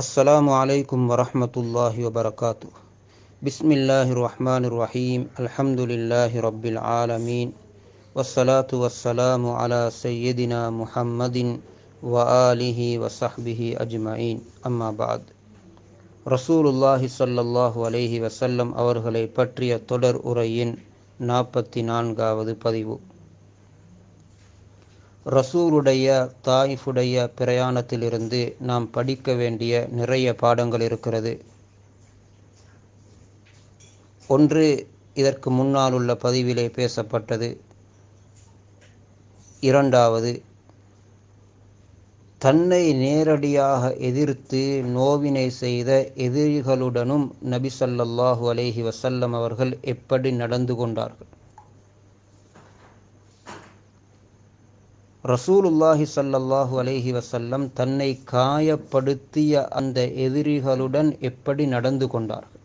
السلام عليكم ورحمة الله وبركاته. بسم الله الرحمن الرحيم. الحمد لله رب العالمين، والصلاة والسلام على سيدنا محمد وآله وصحبه أجمعين. أما بعد. ரசூலுல்லாஹி ஸல்லல்லாஹு அலைஹி வஸல்லம் அவர்களை பற்றிய தொடர் உரையின் 44வது பதிவு. ரசூலுடைய தாயிஃபுடைய பிரயாணத்திலிருந்து நாம் படிக்க வேண்டிய நிறைய பாடங்கள் இருக்கிறது. ஒன்று, இதற்கு முன்னால் உள்ள பதிவிலே பேசப்பட்டது. இரண்டாவது, தன்னை நேரடியாக எதிர்த்து நோவினை செய்த எதிரிகளுடனும் நபி ஸல்லல்லாஹு அலைஹி வஸல்லம் அவர்கள் எப்படி நடந்து கொண்டார்கள். ரசூலுல்லாஹி ஸல்லல்லாஹு அலைஹி வஸல்லம் தன்னை காயப்படுத்திய அந்த எதிரிகளுடன் எப்படி நடந்து கொண்டார்கள்.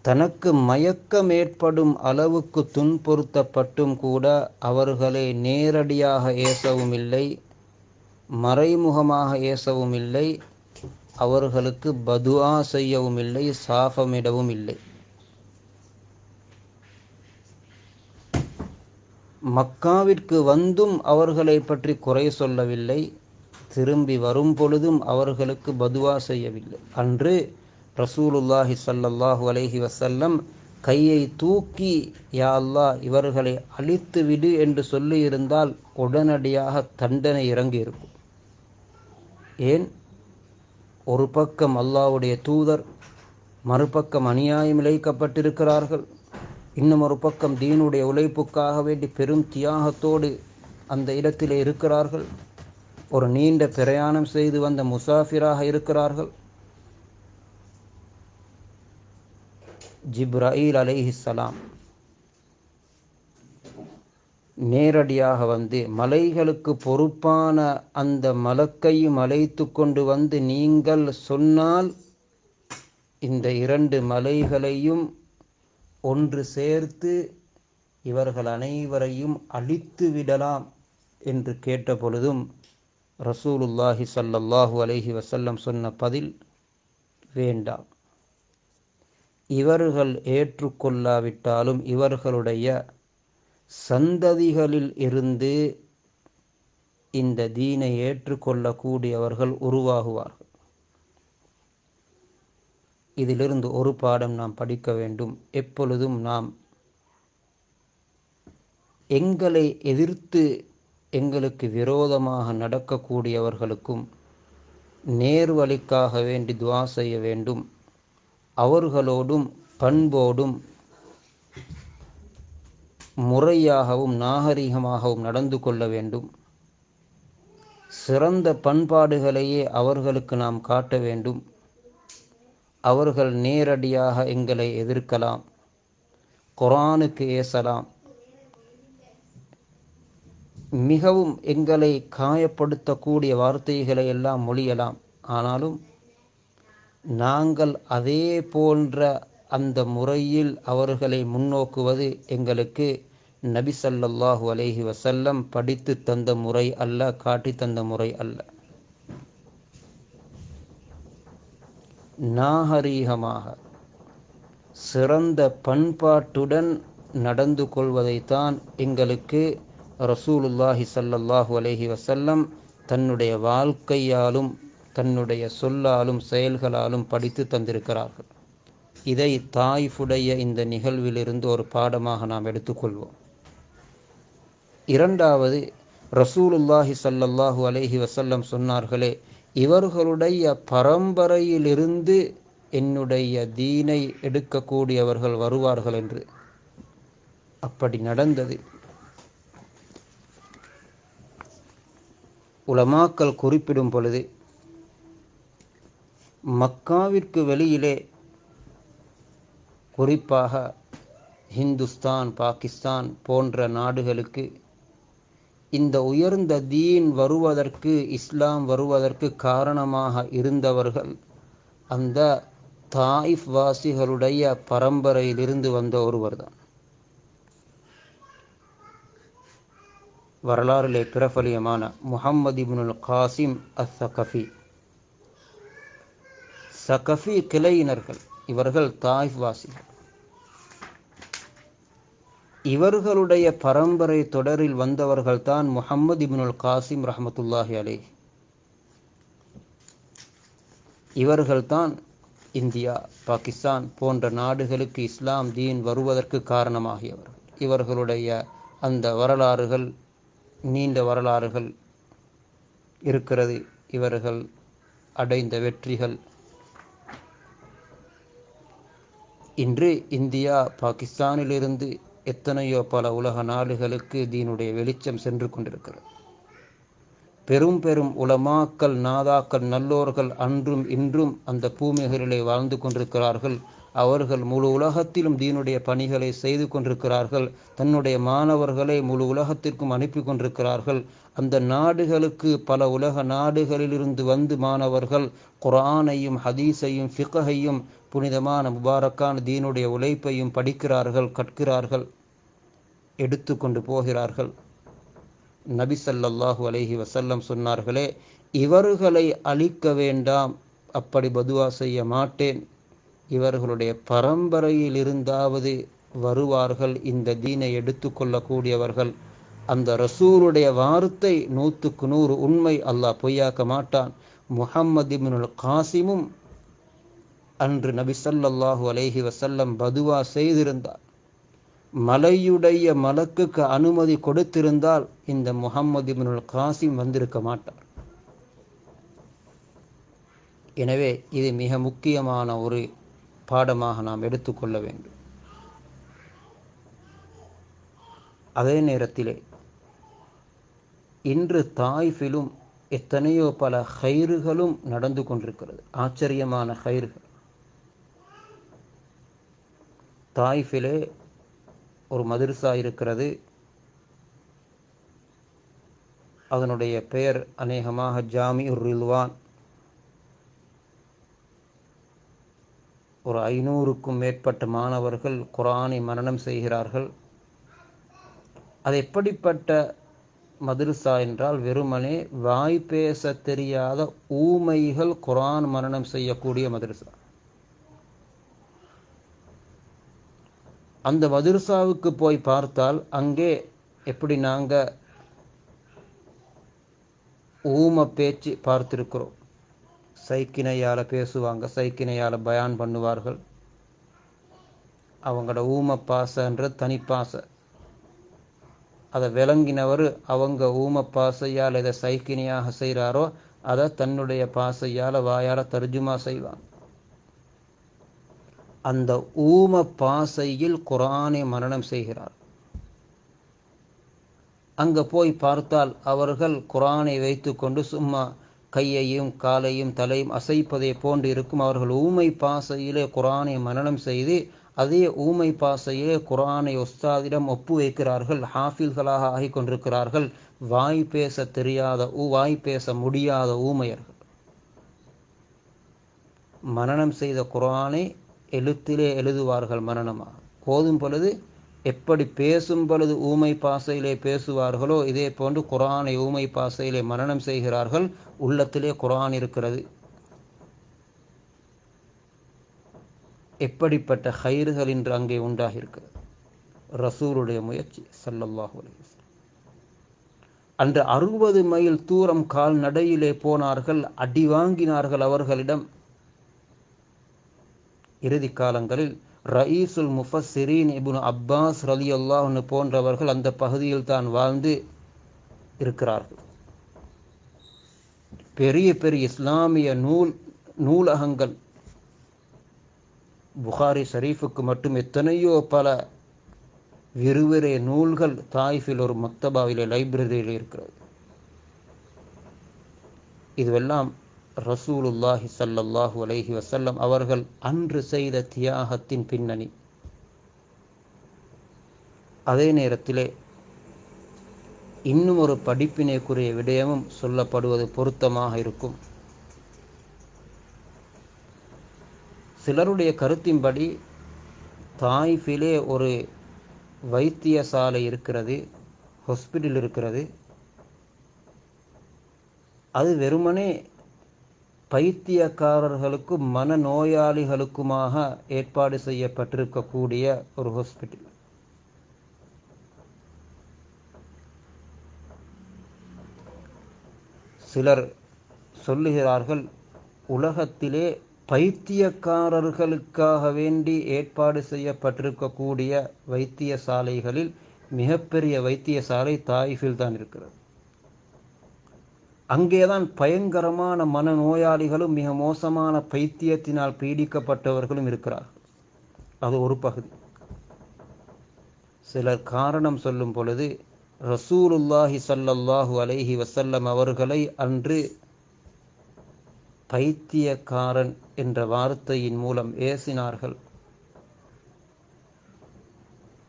தனக்கு மயக்கம் ஏற்படும் அளவுக்கு துன்புறுத்தப்பட்டும் கூட அவர்களை நேரடியாக ஏசவும் இல்லை, மறைமுகமாக ஏசவும் இல்லை, அவர்களுக்கு பதுஆ செய்யவும் இல்லை, சாபமிடவும் இல்லை. மக்காவிற்கு வந்தும் அவர்களை பற்றி குறை சொல்லவில்லை, திரும்பி வரும் பொழுதும் அவர்களுக்கு பதுவா செய்யவில்லை. அன்று ரசூலுல்லாஹி ஸல்லல்லாஹு அலைஹி வஸல்லம் கையை தூக்கி யா அல்லாஹ் இவர்களை அழித்து விடு என்று சொல்லியிருந்தால் உடனடியாக தண்டனை இறங்கியிருக்கும். ஏன்? ஒரு பக்கம் அல்லாஹ்வுடைய தூதர், மறுபக்கம் அநியாயம் இழைக்கப்பட்டிருக்கிறார்கள், இன்னும் ஒரு பக்கம் தீனுடைய உழைப்புக்காக வேண்டி பெரும் தியாகத்தோடு அந்த இடத்திலே இருக்கிறார்கள், ஒரு நீண்ட பிரயாணம் செய்து வந்த முசாஃபிராக இருக்கிறார்கள். ஜிப்ராயில் அலைஹிஸ்ஸலாம் நேரடியாக வந்து மலைகளுக்கு பொறுப்பான அந்த மலக்கையும் அழைத்து கொண்டு வந்து, நீங்கள் சொன்னால் இந்த 2 மலைகளையும் ஒன்று சேர்த்து இவர்கள் அனைவரையும் அழித்து விடலாம் என்று கேட்ட பொழுதும் ரசூலுல்லாஹி ஸல்லல்லாஹு அலைஹி வஸல்லம் சொன்ன பதில், வேண்டாம், இவர்கள் ஏற்றுக்கொள்ளாவிட்டாலும் இவர்களுடைய சந்ததிகளில் இருந்து இந்த தீனை ஏற்றுக்கொள்ளக்கூடியவர்கள் உருவாகுவார்கள். இதிலிருந்து ஒரு பாடம் நாம் படிக்க வேண்டும். எப்பொழுதும் நாம் எங்களை எதிர்த்து எங்களுக்கு விரோதமாக நடக்கக்கூடியவர்களுக்கும் நேர்வழிக்காக வேண்டி துஆ செய்ய வேண்டும். அவர்களோடும் பண்போடும் முறையாகவும் நாகரிகமாகவும் நடந்து கொள்ள வேண்டும். சிறந்த பண்பாடுகளையே அவர்களுக்கு நாம் காட்ட வேண்டும். அவர்கள் நேரடியாக எங்களை எதிர்க்கலாம், குர்ஆனுக்கு ஏசலாம், மிகவும் எங்களை காயப்படுத்தக்கூடிய வார்த்தைகளை எல்லாம் மொழியலாம். ஆனாலும் நாங்கள் அதே போன்ற அந்த முறையில் அவர்களை முன்னோக்குவது எங்களுக்கு நபி ஸல்லல்லாஹு அலைஹி வஸல்லம் படித்து தந்த முறை அல்ல, காட்டி தந்த முறை அல்ல. நாகரீகமாக சிறந்த பண்பாட்டுடன் நடந்து கொள்வதைத்தான் எங்களுக்கு ரசூலுல்லாஹி ஸல்லல்லாஹு அலைஹி வஸல்லம் தன்னுடைய வாழ்க்கையாலும் தன்னுடைய சொல்லாலும் செயல்களாலும் படித்து தந்திருக்கிறார்கள். இதை தாயிஃபுடைய இந்த நிகழ்விலிருந்து ஒரு பாடமாக நாம் எடுத்துக்கொள்வோம். இரண்டாவது, ரசூலுல்லாஹி ஸல்லல்லாஹு அலைஹி வஸல்லம் சொன்னார்களே, இவர்களுடைய பரம்பரையிலிருந்து என்னுடைய தீனை எடுக்கக்கூடியவர்கள் வருவார்கள் என்று. அப்படி நடந்தது. உலமாக்கள் குறிப்பிடும் பொழுது, மக்காவிற்கு வெளியிலே, குறிப்பாக ஹிந்துஸ்தான், பாகிஸ்தான் போன்ற நாடுகளுக்கு இந்த உயர்ந்த தீன் வருவதற்கு, இஸ்லாம் வருவதற்கு காரணமாக இருந்தவர்கள் அந்த தாயிஃப் வாசிகளுடைய பரம்பரையிலிருந்து வந்த ஒருவர் தான். வரலாறிலே பிரபலியமான முஹம்மது இப்னுல் காசிம் அஸ்-ஸகஃபி. ஸகஃபி கிளையினர்கள், இவர்கள் தாயிஃப் வாசிகள். இவர்களுடைய பரம்பரை தொடரில் வந்தவர்கள்தான் முஹம்மது இப்னுல் காசிம் ரஹ்மத்துல்லாஹி அலைஹி. இவர்கள்தான் இந்தியா, பாகிஸ்தான் போன்ற நாடுகளுக்கு இஸ்லாம் தீன் வருவதற்கு காரணமாகியவர்கள். இவர்களுடைய அந்த வரலாறுகள், நீண்ட வரலாறுகள் இருக்கிறது. இவர்கள் அடைந்த வெற்றிகள் இன்று இந்தியா, பாகிஸ்தானிலிருந்து எத்தனையோ பல உலக நாடுகளுக்கு தீனுடைய வெளிச்சம் சென்று கொண்டிருக்கிறது. பெரும் பெரும் உலமாக்கள், நாதாக்கள், நல்லோர்கள் அன்றும் இன்றும் அந்த பூமிகளிலே வாழ்ந்து கொண்டிருக்கிறார்கள். அவர்கள் முழு உலகத்திலும் தீனுடைய பணிகளை செய்து கொண்டிருக்கிறார்கள். தன்னுடைய மாணவர்களை முழு உலகத்திற்கும் அனுப்பி கொண்டிருக்கிறார்கள். அந்த நாடுகளுக்கு, பல உலக நாடுகளிலிருந்து வந்து மாணவர்கள் குர்ஆனையும் ஹதீஸையும் ஃபிக்ஹையும் புனிதமான முபாரக்கான தீனுடைய உழைப்பையும் படிக்கிறார்கள், கற்கிறார்கள், எடுத்து கொண்டு போகிறார்கள். நபி ஸல்லல்லாஹு அலைஹி வஸல்லம் சொன்னார்களே, இவர்களை அழிக்க வேண்டாம், அப்படி பதுவா செய்ய மாட்டேன். இவர்களுடைய பரம்பரையில் இருந்தாவது வருவார்கள் இந்த தீனை எடுத்து கொள்ளக்கூடியவர்கள். அந்த ரசூலுடைய வார்த்தை 100க்கு 100 உண்மை, அல்லாஹ் பொய்யாக்க மாட்டான். முஹம்மது இப்னுல் காசிமும் அன்று நபி ஸல்லல்லாஹு அலைஹி வஸல்லம் பதுவா செய்திருந்தார். மலையுடைய மலக்குக்கு அனுமதி கொடுத்திருந்தால் இந்த முஹம்மது இப்னுல் காசிம் வந்திருக்க மாட்டார். எனவே இது மிக முக்கியமான ஒரு பாடமாக நாம் எடுத்துக்கொள்ள வேண்டும். அதே நேரத்திலே இன்று தாயிஃபிலும் எத்தனையோ பல ஹைறுகளும் நடந்து கொண்டிருக்கிறது, ஆச்சரியமான ஹைறுகள். தாயிஃபிலே ஒரு மதரசா இருக்கிறது. அதனுடைய பெயர் அநேகமாக ஜாமிஉர் ரில்வான். ஒரு 500க்கும் மேற்பட்ட மாணவர்கள் குர்ஆனை மனனம் செய்கிறார்கள். அது எப்படிப்பட்ட மதரசா என்றால், வெறுமனே வாய் பேச தெரியாத ஊமைகள் குர்ஆன் மனனம் செய்யக்கூடிய மதரசா. அந்த மதரசாவுக்கு போய் பார்த்தால் அங்கே எப்படி நாங்கள் ஊம பேச்சு பார்த்திருக்கிறோம். சைக்கினையால் பேசுவாங்க, சைக்கினையால் பயான் பண்ணுவார்கள். அவங்களோட ஊம பாசன்ற தனி பாசை, அதை விளங்கினவர் அவங்க ஊம பாசையால் எதை சைக்கினையாக செய்கிறாரோ அதை தன்னுடைய பாசையால் வாயால் தர்ஜுமா செய்வாங்க. அந்த ஊம பாசையில் குர்ஆனை மனனம் செய்கிறார். அங்கே போய் பார்த்தால் அவர்கள் குர்ஆனை வைத்து கொண்டு சும்மா கையையும் காலையும் தலையும் அசைப்பதை போன்று இருக்கும். அவர்கள் ஊமை பாசையிலே குர்ஆனை மனனம் செய்து அதே ஊமை பாசையிலே குர்ஆனை உஸ்தாதிடம் ஒப்பு வைக்கிறார்கள். ஹாஃபில்களாக ஆகி கொண்டிருக்கிறார்கள். வாய் பேச தெரியாத, வாய் பேச முடியாத ஊமையர்கள் மனனம் செய்த குர்ஆனை எழுத்திலே எழுதுவார்கள். மனனமாக போதும் பொழுது எப்படி பேசும் பொழுது ஊமை பாசையிலே பேசுவார்களோ இதே போன்று குர்ஆனை ஊமை பாசையிலே மனனம் செய்கிறார்கள். உள்ளத்திலே குர்ஆன் இருக்கிறது. எப்படிப்பட்ட ஹைறுகள் இன்று அங்கே உண்டாகியிருக்கிறது. ரசூலுடைய முயற்சி ஸல்லல்லாஹு அலைஹி வஸல்லம். அன்று 60 மைல் தூரம் கால் நடையிலே போனார்கள், அடி வாங்கினார்கள் அவர்களிடம். இறுதி காலங்களில் ரயீசுல் முஃபஸ்ஸிரீன் இப்னு அப்பாஸ் ரலியல்லாஹு அன்ஹு போன்றவர்கள் அந்த பகுதியில் தான் வாழ்ந்து இருக்கிறார்கள். பெரிய பெரிய இஸ்லாமிய நூலகங்கள், புகாரி ஷரீஃபுக்கு மட்டும் எத்தனையோ பல விறுவிறை நூல்கள் தாயிஃபில் ஒரு மக்தபாவிலே, லைப்ரரியில் இருக்கிறது. இதுவெல்லாம் ரசூலுல்லாஹி ஸல்லல்லாஹு அலைஹி வஸல்லம் அவர்கள் அன்று செய்த தியாகத்தின் பின்னணி. அதே நேரத்திலே இன்னும் ஒரு படிப்பினைக்குரிய விடயமும் சொல்லப்படுவது பொருத்தமாக இருக்கும். சிலருடைய கருத்தின்படி தாயிஃபிலே ஒரு வைத்தியசாலை இருக்கிறது. ஹாஸ்பிட்டல் இருக்கிறது. அது வெறுமனே பைத்தியக்காரர்களுக்கும் மனநோயாளிகளுக்குமாக ஏற்பாடு செய்யப்பட்டிருக்கக்கூடிய ஒரு ஹாஸ்பிட்டல். சிலர் சொல்லுகிறார்கள், உலகத்திலே பைத்தியக்காரர்களுக்காக வேண்டி ஏற்பாடு செய்யப்பட்டிருக்கக்கூடிய வைத்தியசாலைகளில் மிகப்பெரிய வைத்தியசாலை தாயிஃபில் தான் இருக்கிறது. அங்கேதான் பயங்கரமான மனநோயாளிகளும் மிக மோசமான பைத்தியத்தினால் பீடிக்கப்பட்டவர்களும் இருக்கிறார்கள். அது ஒரு பகுதி. சிலர் காரணம் சொல்லும் பொழுது ரசூலுல்லாஹி ஸல்லல்லாஹு அலைஹி வஸல்லம் அவர்களை அன்று பைத்தியக்காரன் என்ற வார்த்தையின் மூலம் ஏசினார்கள்.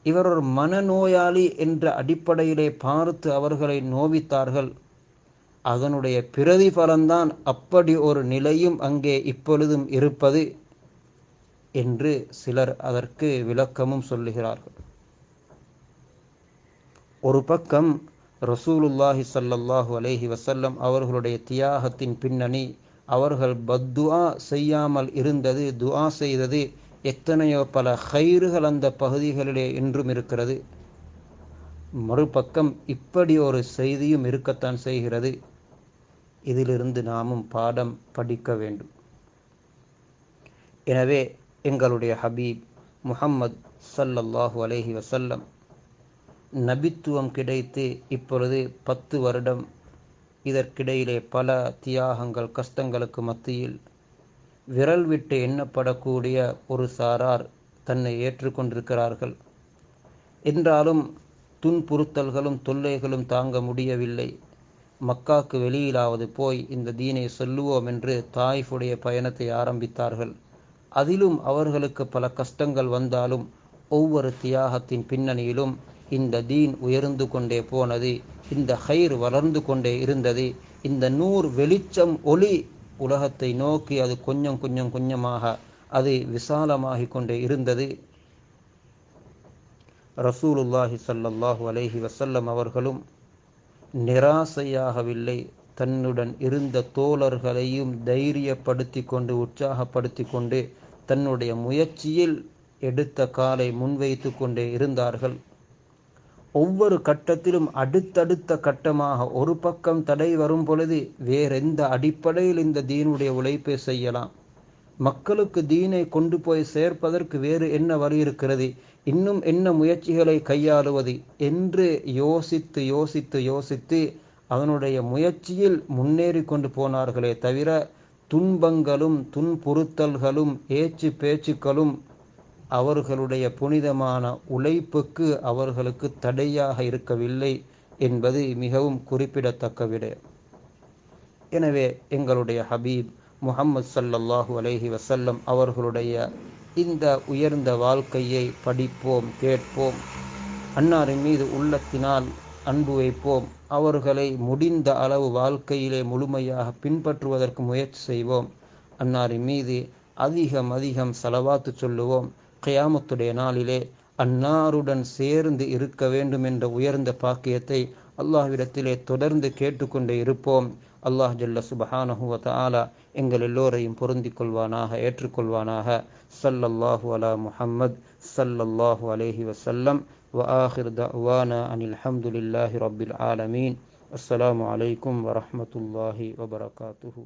இவர் ஒரு மனநோயாளி என்ற அடிப்படையிலே பார்த்து அவர்களை நோவித்தார்கள். அதனுடைய பிரதிபலன்தான் அப்படி ஒரு நிலையும் அங்கே இப்பொழுதும் இருப்பது என்று சிலர் அதற்கு விளக்கமும் சொல்லுகிறார்கள். ஒரு பக்கம் ரசூலுல்லாஹி ஸல்லல்லாஹு அலைஹி வஸல்லம் அவர்களுடைய தியாகத்தின் பின்னணி, அவர்கள் பத்துஆ செய்யாமல் இருந்தது, துஆ செய்தது, எத்தனையோ பல ஹைறுகள் அந்த பகுதிகளிலே இன்றும் இருக்கிறது. மறுபக்கம் இப்படி ஒரு செய்தியும் இருக்கத்தான் செய்கிறது. இதிலிருந்து நாமும் பாடம் படிக்க வேண்டும். எனவே எங்களுடைய ஹபீப் முஹம்மது ஸல்லல்லாஹு அலைஹி வஸல்லம் நபித்துவம் கிடைத்து இப்பொழுது 10 வருடம். இதற்கிடையிலே பல தியாகங்கள், கஷ்டங்களுக்கு மத்தியில் விரல் விட்டு எண்ணப்படக்கூடிய ஒரு சாரார் தன்னை ஏற்றுக்கொண்டிருக்கிறார்கள். என்றாலும் துன்புறுத்தல்களும் தொல்லைகளும் தாங்க முடியவில்லை. மக்காக்கு வெளியிலாவது போய் இந்த தீனை சொல்லுவோம் என்று தாயிஃபுடைய பயணத்தை ஆரம்பித்தார்கள். அதிலும் அவர்களுக்கு பல கஷ்டங்கள் வந்தாலும் ஒவ்வொரு தியாகத்தின் பின்னணியிலும் இந்த தீன் உயர்ந்து கொண்டே போனது, இந்த ஹைர் வளர்ந்து கொண்டே இருந்தது. இந்த நூர் வெளிச்சம் ஒளி உலகத்தை நோக்கி அது கொஞ்சம் கொஞ்சம் கொஞ்சமாக அது விசாலமாகிக் கொண்டே இருந்தது. ரசூலுல்லாஹி ஸல்லல்லாஹு அலைஹி வஸல்லம் அவர்களும் நிராசையாகவில்லை. தன்னுடன் இருந்த தோழர்களையும் தைரியப்படுத்தி கொண்டு, உற்சாகப்படுத்தி கொண்டு, தன்னுடைய முயற்சியில் எடுத்த காலை முன்வைத்து கொண்டே இருந்தார்கள். ஒவ்வொரு கட்டத்திலும் அடுத்தடுத்த கட்டமாக ஒரு பக்கம் தடை வரும் பொழுது வேறெந்த அடிப்படையில் இந்த தீனுடைய உழைப்பை செய்யலாம், மக்களுக்கு தீனை கொண்டு போய் சேர்ப்பதற்கு வேறு என்ன வழி இருக்கிறது, இன்னும் என்ன முயற்சிகளை கையாளுவது என்று யோசித்து யோசித்து யோசித்து அதனுடைய முயற்சியில் முன்னேறி கொண்டு போனார்களே தவிர துன்பங்களும் துன்புறுத்தல்களும் ஏச்சு பேச்சுக்களும் அவர்களுடைய புனிதமான உழைப்புக்கு அவர்களுக்கு தடையாக இருக்கவில்லை என்பது மிகவும் குறிப்பிடத்தக்க விடயம். எனவே எங்களுடைய ஹபீப் முஹம்மது ஸல்லல்லாஹு அலைஹி வஸல்லம் அவர்களுடைய இந்த உயர்ந்த வாழ்க்கையை படிப்போம், கேட்போம், அன்னாரின் மீது உள்ளத்தினால் அன்பு வைப்போம், அவர்களை முடிந்த அளவு வாழ்க்கையிலே முழுமையாக பின்பற்றுவதற்கு முயற்சி செய்வோம், அன்னாரின் மீது அதிகம் அதிகம் ஸலவாத்து சொல்லுவோம். கியாமத்துடைய நாளிலே அன்னாருடன் சேர்ந்து இருக்க வேண்டும் என்ற உயர்ந்த பாக்கியத்தை அல்லாஹ்விடத்திலே தொடர்ந்து கேட்டுக்கொண்டே இருப்போம். அல்லாஹ் ஜல்ல சுப்ஹானஹு வ தஆலா எங்கள் எல்லோரையும் பொருந்திக் கொள்வானாக, ஏற்றுக்கொள்வானாக. ஸல்லல்லாஹு அலா முஹம்மத் ஸல்லல்லாஹு அலைஹி வஸல்லம். வ ஆகிர் தஅவானா அனில் ஹம்துலில்லாஹி ரப்பில் ஆலமீன். அஸ்ஸலாமு அலைக்கும் வ ரஹ்மத்துல்லாஹி வ பரகாத்துஹு.